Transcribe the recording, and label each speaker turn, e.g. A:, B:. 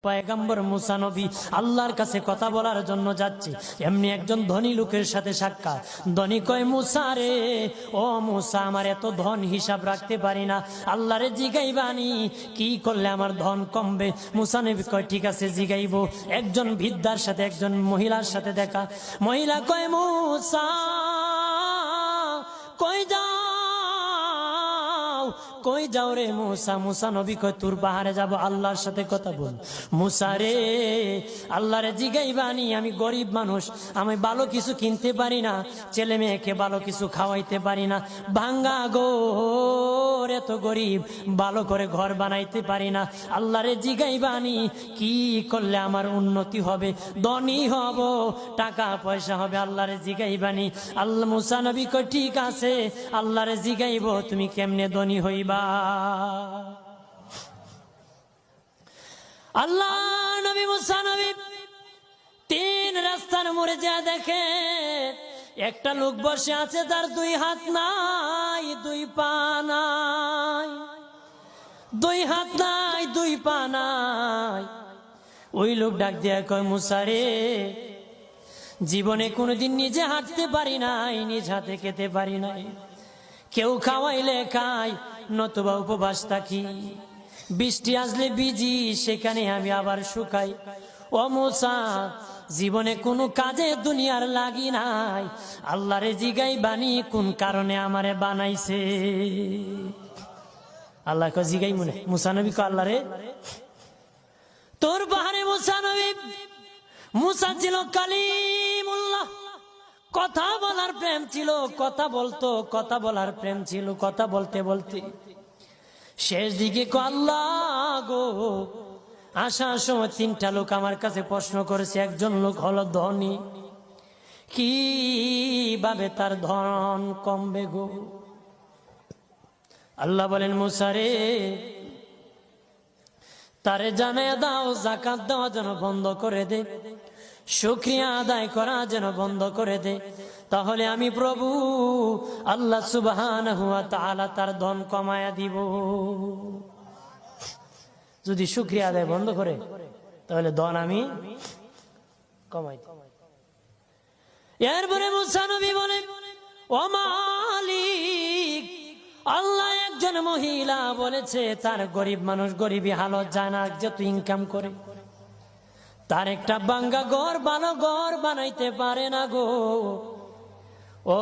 A: পয়গম্বর মুসা নবী আল্লাহর কাছে কথা বলার জন্য যাচ্ছে, এমনি একজন ধনী লোকের সাথে সাক্ষাৎ। ধনী কয়, মুসা রে, ও মুসা, আমার এত ধন হিসাব রাখতে পারি না, আল্লাহরে জিগাইবানি কি করলে আমার ধন কমবে? মুসা নবী কয়, ঠিক আছে জিগাইব। একজন বৃদ্ধার সাথে, একজন মহিলার সাথে দেখা। মহিলা কয়, মুসা কই যাও, কই যাও রে মুসা? মুসা নবী কয়, তোর পাহাড়ে যাব, আল্লাহর সাথে কথা বল। মুসা রে, আল্লাহরে জিগাইবানি, আমি গরিব মানুষ, আমি ভালো কিছু কিনতে পারি না, ছেলে মেয়েকে ভালো কিছু খাওয়াইতে পারি না, ভাঙ্গা ঘর, এত গরিব, ভালো করে ঘর বানাইতে পারি না, আল্লাহরে জিগাইবানি কি করলে আমার উন্নতি হবে, ধনী হব, টাকা পয়সা হবে, আল্লাহরে জিগাইবানি। আল্লাহ মুসা নবী কয়, ঠিক আছে, আল্লাহরে জিগাইব, তুমি কেমনে ধনী হইবা? আল্লাহ নবী মুসা নবী তিন রাস্তার মোড়ে যা দেখে একটা লোক বসে আছে, তার দুই হাত নাই, দুই পা নাই, দুই হাত নাই, দুই পা নাই। ওই লোক ডাক দিয়া কয়, মুসা রে, জীবনে কোনোদিন নিজে হাঁটতে পারি নাই, নিজ হাতে খেতে পারি নাই, কেউ খাওয়াইলে খাই, নতুবা উপবাস থাকি, বৃষ্টি আসলে ভিজি, সেখানে আমি আবার শুকাই। ও মুসা, জীবনে কোনো কাজে দুনিয়ার লাগি নাই, আল্লাহরে জিগাইবানি কোন কারণে আমারে বানাইছে? আল্লাহ কয়, জিগাই মনে। মুসা নবী কয়, আল্লাহরে তোর পাহাড়ে মুসা নবী, মুসা ছিল কালিমুল্লাহ, কথা বলার প্রেম ছিল, কথা বলতো, কথা বলার প্রেম ছিল। কথা বলতে বলতে শেষ দিকে আল্লাহ গো, আসার সময় তিনটা লোক আমার কাছে প্রশ্ন করেছে। একজন লোক হলো ধনী, কিভাবে তার ধন কমবে গো? আল্লাহ বলেন, মুসা রে, তারে জানায়া দাও, যাকাত দেওয়া যেন বন্ধ করে দে, শুকরিয়া আদায় করা যেন বন্ধ করে দে, তাহলে আমি প্রভু আল্লাহ সুবহানাহু ওয়া তাআলা তার ধন কমায়া দিব। যদি শুকরিয়া আদায় বন্ধ করে, তাহলে ধন আমি কমাই দেব। এরপরে মুসা নবী বলে, ও মালিক, আল্লাহ একজন মহিলা বলেছে তার গরিব মানুষ, গরিবী হালত জানা, যত ইনকাম করে তার একটা ভাঙ্গা ঘর, ভালো ঘর বানাইতে পারে না গো। ও